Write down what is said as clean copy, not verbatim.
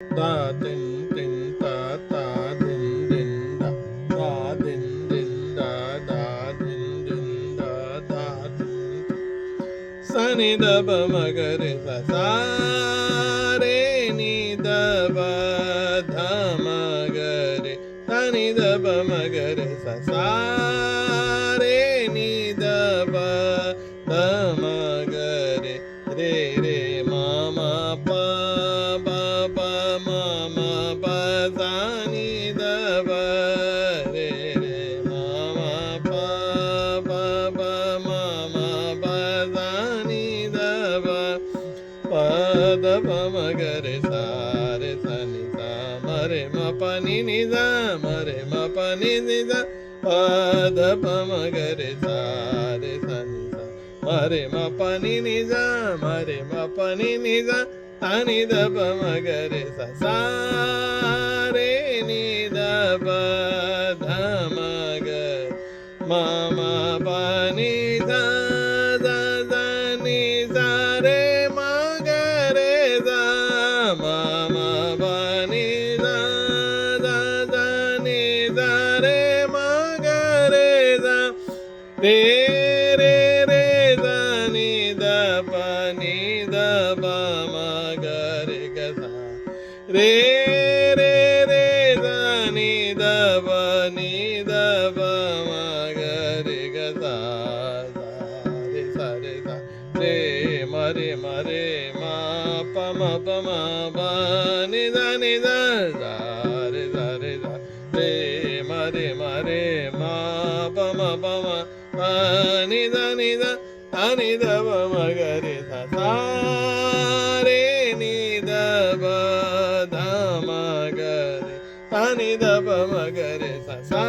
Da din din da da din din da da din din da da din din da da din. Sa ni da ba ma ga re sa sa re ni da ba dha ma ga re sa ni da ba ma ga re sa sa re ni da ba dha ma ga re re re ma ma pa ba ba ma ma pa sa ni da ba re re ma ma pa ba ba ma ma pa sa ni da ba pa da pa ma ga re sa re sa ni sa ma re ma pa ni ni sa ma re ma pa ni ni sa pa da pa ma ga re sa re sa ni sa ma re ma pa ni ni sa ma re ma pa ni ni sa sa ni da pa ma ga re sa sa re ni da pa dha ma ga ma ma pa ni sa sa sa ni sa re ma ga re sa ma ma pa ni sa sa sa ni sa re ma ga re sa re re re sa ni da pa ni da pa ma ga re ga sa re re re sa ni da pa ni da pa ma ga re ga sa sa re sa re sa re ma pa ma pa ni da sa re sa re sa re ma pa ma pa ni da sa ni da pa ma ga re sa sa re ni da pa dha ma ga re sa ni da pa ma ga re sa sa